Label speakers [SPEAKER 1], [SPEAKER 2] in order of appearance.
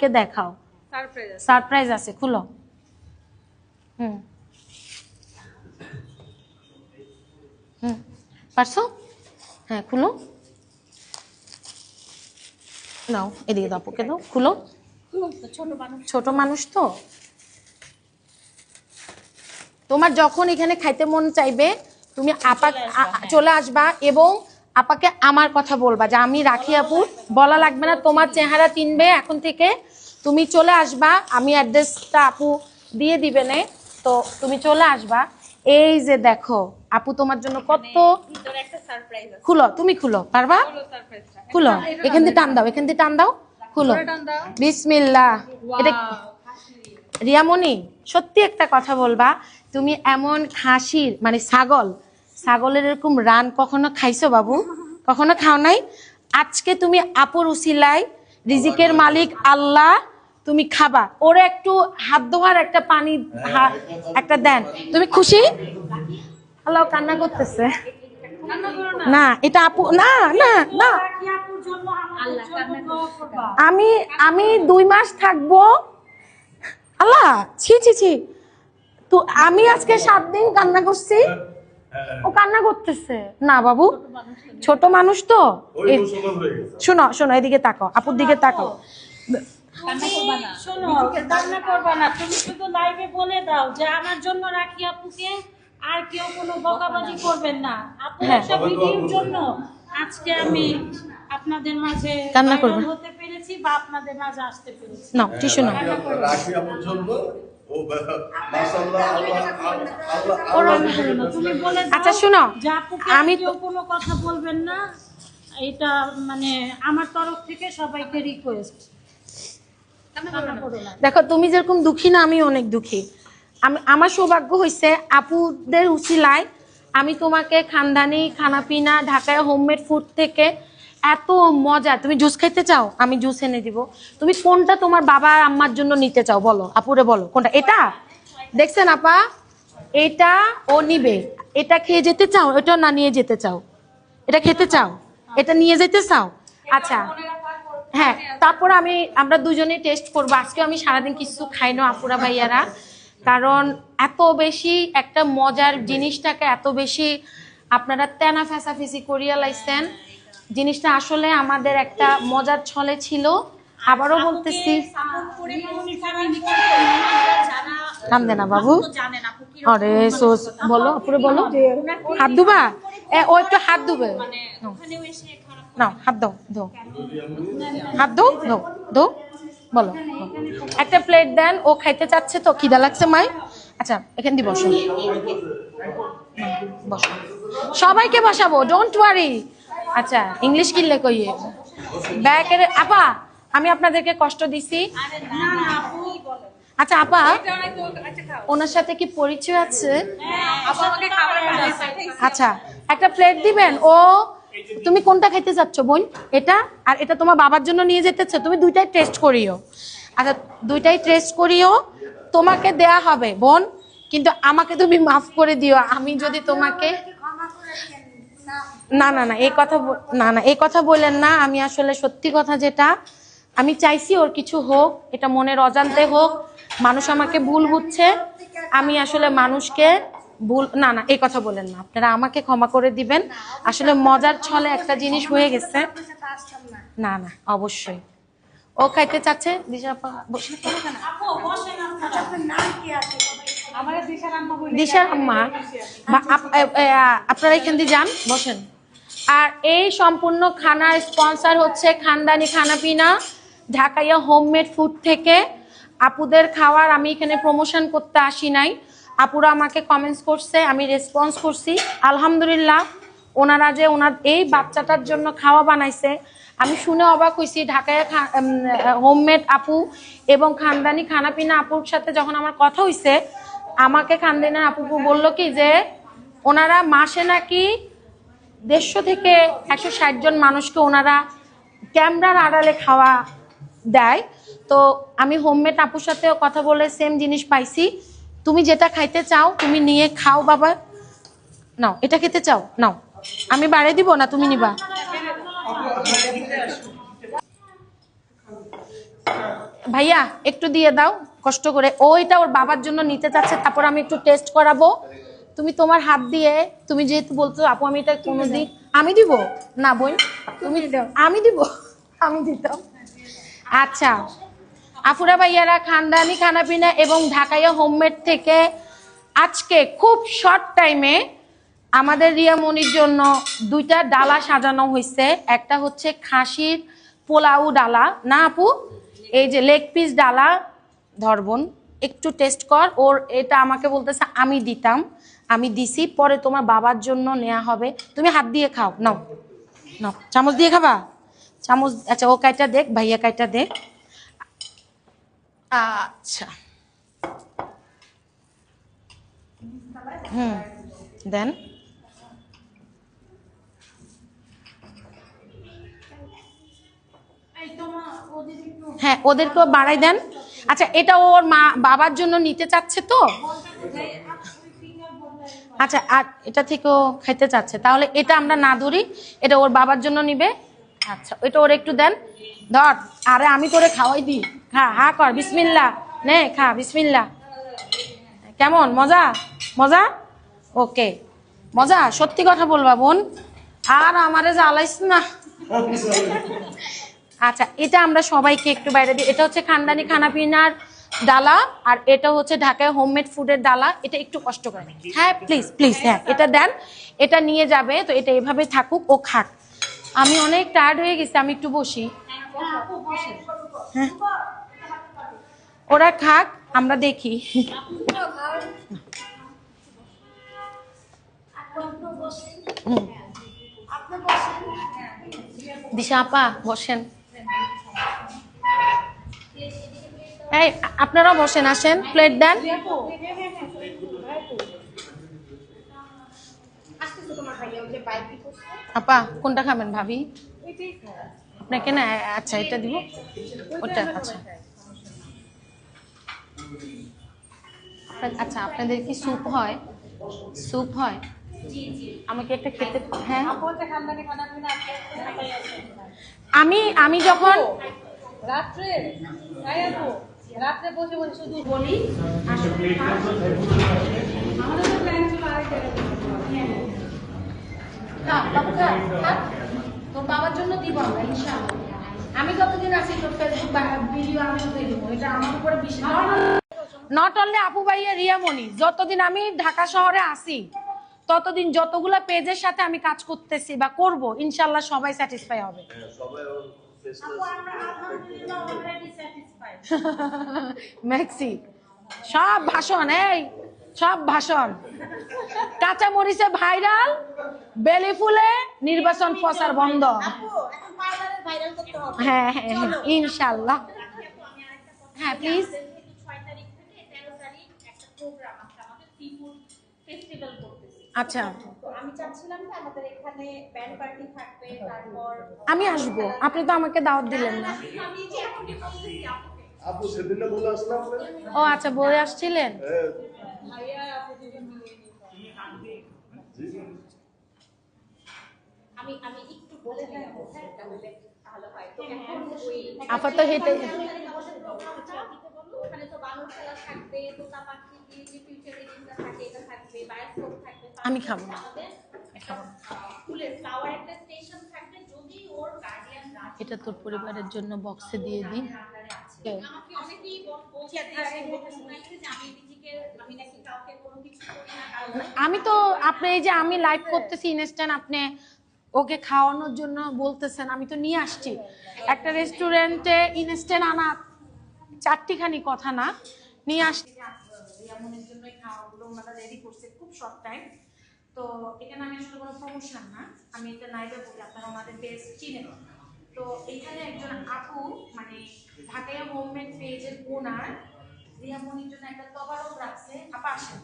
[SPEAKER 1] কে দেখাও, সারপ্রাইজ আছে, খুলো। পারছো? হ্যাঁ খুলো, নাও এদিকে দাও, পোকে দাও, খুলো। ছোট মানুষ তো, তোমার যখন এখানে খাইতে মন চাইবে তুমি আপা চলে আসবা এবং আপাকে আমার কথা বলবা যে আমি রাখি আপু, বলা লাগবে না, তোমার চেহারা চিনবে এখন থেকে, তুমি চলে আসবা, আমি অ্যাড্রেসটা আপু দিয়ে দিবে না, তো তুমি চলে আসবা। এই যে দেখো আপু তোমার জন্য কত, খুলো, তুমি খুলো, পারবা? খুলো, এখান দিয়ে টান দাও, এখান দিয়ে টান দাও, খুলো, বিসমিল্লাহ। এটা রিয়ামণি সত্যি একটা কথা বলবা, তুমি এমন খাসির মানে ছাগলের এরকম রান কখনো খাইছো বাবু? কখনো খাও নাই? আজকে তুমি আপুর উসিলায়, রিজিকের মালিক আল্লাহ, তুমি খাবা। ওরে একটু হাত ধোয়ার একটা পানি একটা দেন, তুমি খুশি? আল্লাহ কান্না করতেছে না, এটা আপু না না না, আমি 2 মাস থাকবো। আল্লাহ ছি ছি ছি, তো আমি আজকে 7 দিন কান্না করছি, ও কান্না করতেছে না বাবু, ছোট মানুষ তো। শোনো শোনো, এদিকে তাকাও, আপুর দিকে তাকাও।
[SPEAKER 2] কান্না করবা না, তুমি শুধু লাইভে বলে দাও যে আমার জন্য রাখি আপুকে, আর কেউ কোনো বকাবাজি করবেন না। আপুর একটা ভিডিওর জন্য আজকে আমি আপনাদের মাঝে
[SPEAKER 1] কান্না করবে
[SPEAKER 2] হতে পেরেছি বা আপনাদের মাঝে আসতে পেরেছি।
[SPEAKER 1] না টিস্যু নাও,
[SPEAKER 3] রাখি আপুর জন্য ও মাশাআল্লাহ, আল্লাহ
[SPEAKER 2] তুমি বলে দাও,
[SPEAKER 1] আচ্ছা শুনো,
[SPEAKER 2] আমি কেউ কোনো কথা বলবেন না, এটা মানে আমার তরফ থেকে সবাইকে রিকোয়েস্ট।
[SPEAKER 1] দেখো তুমি যেরকম দুঃখী না, আমি অনেক দুঃখী। আমার সৌভাগ্য হয়েছে আপুদের উসিলায় আমি তোমাকে খানদানি খানাপিনা ঢাকায় হোমমেড ফুড থেকে এত মজা, তুমি জুস খাইতে চাও আমি জুস এনে দিব, তুমি কোনটা তোমার বাবা আম্মার জন্য নিতে চাও বলো, আপুরে বলো কোনটা। এটা দেখছেন আপা, এটা ও নিবে, এটা খেয়ে যেতে চাও, এটা না নিয়ে যেতে চাও, এটা খেতে চাও, এটা নিয়ে যেতে চাও? আচ্ছা হ্যাঁ, তারপর আমরা দুজনে টেস্ট করবো। আজকে আমি সারাদিন কিছু খাই না আপুরা ভাইয়ারা, কারণ এত বেশি একটা মজার জিনিসটাকে এত বেশি আপনারা তেনা ফেসাফেসি করিয়া লাইছেন, জিনিসটা আসলে আমাদের একটা মজার ছলে ছিল। আবারও বলতেছি, নাম দে না বাবু, আরে সোস বলো আপুরে বলো, হাত ধুবা, ও একটু হাত ধুবে, নাও হাত দাও, ধো হাত ধো, ধো ধো, বলো একটা প্লেট দেন, ও খাইতে চাচ্ছে তো, খিদা লাগছে মাই। আচ্ছা এখান দিয়ে বসো, বসো, সবাইকে বসাবো, ডোন্ট ওয়ারি। আচ্ছা ইংলিশ কিনলে কইয়ে ব্যাকের আপা, আমি আপনাদেরকে কষ্ট দিছি। আচ্ছা আপা, ওনার সাথে কি পরিচয় আছে? আচ্ছা একটা প্লেট দিবেন। ও তুমি কোনটা খাইতে চাচ্ছ বোন? এটা আর এটা তোমার বাবার জন্য নিয়ে যেতেছ, তুমি দুইটাই টেস্ট করিও। আচ্ছা দুইটাই টেস্ট করিও, তোমাকে দেয়া হবে বোন, কিন্তু আমাকে তুমি মাফ করে দিও, আমি যদি তোমাকে না না না এই কথা না না এই কথা বললেন না। আমি আসলে সত্যি কথা যেটা আমি চাইছি ওর কিছু হোক, এটা মনের অজান্তে হোক, মানুষ আমাকে ভুল বুঝছে, আমি আসলে মানুষকে ভুল না না এই কথা বলেন না, আপনারা আমাকে ক্ষমা করে দিবেন, আসলে মজার ছলে একটা জিনিস হয়ে গেছে। না না অবশ্যই ও খাইতে চাচ্ছে। দিশার আম্মা, আপনারা এখান দিয়ে যান, বসেন। আর এই সম্পূর্ণ খানার স্পন্সর হচ্ছে খানদানি খানাপিনা ঢাকাইয়া হোমমেড ফুড থেকে। আপুদের খাওয়ার আমি এখানে প্রমোশন করতে আসি নাই, আপুরা আমাকে কমেন্টস করছে, আমি রেসপন্স করছি, আলহামদুলিল্লাহ। ওনারা যে ওনার এই বাচ্চাটার জন্য খাওয়া বানাইছে, আমি শুনে অবাক হয়েছি। ঢাকায় হোমমেড আপু এবং খানদানি খানাপিনা আপুর সাথে যখন আমার কথা হয়েছে, আমাকে খানদানি আপু বললো কি যে ওনারা মাসে নাকি 150 থেকে 160 জন মানুষকে ওনারা ক্যামেরার আড়ালে খাওয়া দেয়। তো আমি হোমমেড আপুর সাথেও কথা বলে সেম জিনিস পাইছি। তুমি যেটা খাইতে চাও তুমি নিয়ে খাও বাবা, নাও এটা খেতে চাও নাও, আমি বাড়িয়ে দিব না, তুমি নিবা। ভাইয়া একটু দিয়ে দাও কষ্ট করে, ওইটা ওর বাবার জন্য নিতে চাচ্ছে, তারপর আমি একটু টেস্ট করাবো। তুমি তোমার হাত দিয়ে, তুমি যেহেতু বলছো আপু আমি এটা কোনোদিন, আমি দিব না বোন, তুমি দাও, আমি দিব, আমি দিতাম। আচ্ছা আফুরা ভাইয়ারা খানদানি খানাপিনা এবং ঢাকাইয়া হোমমেড থেকে আজকে খুব শর্ট টাইমে আমাদের রিয়ামনির জন্য 2টা ডালা সাজানো হয়েছে। একটা হচ্ছে খাসির পোলাও ডালা, না আপু এই যে লেগ পিস ডালা, ধরবন একটু টেস্ট কর। ওর এটা আমাকে বলতেছে আমি দিতাম, আমি দিছি, পরে তোমার বাবার জন্য নেওয়া হবে, তুমি হাত দিয়ে খাও, নাও নাও, চামচ দিয়ে খাবা, চামচ। আচ্ছা ও কাইটা দেখ, ভাইয়া কাইটা দেখ। আচ্ছা দেন। হ্যাঁ ওদেরকেও বাড়াই দেন। আচ্ছা এটা ওর মা বাবার জন্য নিতে চাচ্ছে তো, আচ্ছা আর এটা থেকেও খাইতে চাচ্ছে, তাহলে এটা আমরা না ধরি, এটা ওর বাবার জন্য নিবে। আচ্ছা এটা ওর একটু দেন, ধর, আরে আমি তোরে খাওয়াই দিই, খা, হা কর, বিসমিল্লা, নে খা, বিসমিল্লা। কেমন মজা? মজা? ওকে মজা, সত্যি কথা বলবা বোন, আর আমারে জ্বালাইস না। আচ্ছা এটা আমরা সবাইকে একটু বাইরে দিই। এটা হচ্ছে খানদানি খানাপিনার ডালা, আর এটা হচ্ছে ঢাকায় হোমমেড ফুডের ডালা। এটা একটু কষ্ট করে, হ্যাঁ প্লিজ প্লিজ, হ্যাঁ এটা দেন, এটা নিয়ে যাবে। তো এটা এভাবে থাকুক, ও খাক। আমি অনেক টায়ার্ড হয়ে গেছি, আমি একটু বসি। হ্যাঁ ওরা খাক, আমরা দেখি। দিশা আপা বসেন, এই আপনারা বসেন, আসেন, প্লেট দেন। আপা কোনটা খাবেন ভাবি? আপনাকে না, আচ্ছা এটা দিব, ওটা আচ্ছা। আচ্ছা আপনাদের কি স্যুপ হয়? স্যুপ হয়? আমাকে একটা খেতে, হ্যাঁ আমি যখন
[SPEAKER 2] রাত্রে বসে বসে শুধু বলি
[SPEAKER 1] তোর বাবার জন্য দিব আমরা ইনশাআল্লাহ। আমি যতদিন আছি তোর ফেসবুক ভিডিও আমি তো দিব, এটা আমার উপরে বিশ্বাস। নট অনলি আপু ভাইয়া রিয়ামনি, যতদিন আমি ঢাকা শহরে আসি ততদিন যতগুলা পেজের সাথে আমি কাজ করতেছি বা করব, ইনশাআল্লাহ সবাই স্যাটিসফাই হবে।
[SPEAKER 3] সবাই ওর
[SPEAKER 2] আপু আমরা আলহামদুলিল্লাহ অলরেডি স্যাটিসফাইড।
[SPEAKER 1] ম্যাক্সি সব ভাষণ, এই সব ভাষণ, কাঁচা মরিচে ভাইরাল, বেলি ফুলে নির্বাচন প্রচার বন্ধ। হ্যাঁ হ্যাঁ হ্যাঁ ইনশাআল্লাহ। হ্যাঁ প্লিজ।
[SPEAKER 2] 6 তারিখ থেকে 13 তারিখ একটা প্রোগ্রাম আছে আমাদের সি ফুড ফেস্টিভ্যাল করতেছি।
[SPEAKER 1] আচ্ছা
[SPEAKER 2] তো আমি চাচ্ছিলাম যে আমাদের এখানে ব্যান্ড পার্টি থাকবে, তারপর
[SPEAKER 1] আমি আসবো, আপনি তো আমাকে দাওয়াত দিলেন না।
[SPEAKER 2] আমি যে এখন বলতেছি আপুকে,
[SPEAKER 3] আপু সেদিন না বলে আসলাম
[SPEAKER 1] ও আচ্ছা বলে আসছিলেন।
[SPEAKER 2] ভাইয়া আপু দুজন মিলে আমি একটু বলে দিই আপু, হ্যাঁ তাহলে ভালো হয়। তো এখন ওই
[SPEAKER 1] আপাতত হেঁটে
[SPEAKER 2] ওখানে তো বানর খেলা থাকবে, তোতা পাখি দিয়ে যে ফিউচারিস্টরা থাকে এটা থাকবে, বায়োস্কোপ থাকবে,
[SPEAKER 1] আমি খাবো না,
[SPEAKER 2] ফুলের ফ্লাওয়ার একটা স্টেশন থাকবে। যদি ওর গার্ডিয়ান
[SPEAKER 1] এটা তোর পরিবারের জন্য বক্সে দিয়ে দিই।
[SPEAKER 2] আমাকে অনেকেই বলছে যে আমি নিজেকে আমি নাকি কাউকে কোনো কিছু করি না,
[SPEAKER 1] আমি তো আপনি এই যে আমি লাইভ করতেছি ইনস্ট্যান্ট, আপনি ওকে খাওয়ানোর জন্য বলতেছেন, আমি তো নিয়ে আসছি একটা রেস্টুরেন্টে ইনস্ট্যান্ট আনা 4টিখানি কথা না, নিয়ে আসছি। রিয়ামনের জন্য খাওয়াগুলো ওনারা রেডি করছে খুব শর্ট টাইম। তো এখানে আমি আসলে কোনো প্রমোশন না, আমি এটা লাইভে বলি, আপনারা ওনাদের পেজ চিনেন। তো এখানে একজন আপু মানে ঢাকাইয়া হোমমেড পেজের ওনার রিয়ামনির জন্য একটা তবারক রাখছে। আপা আসেন।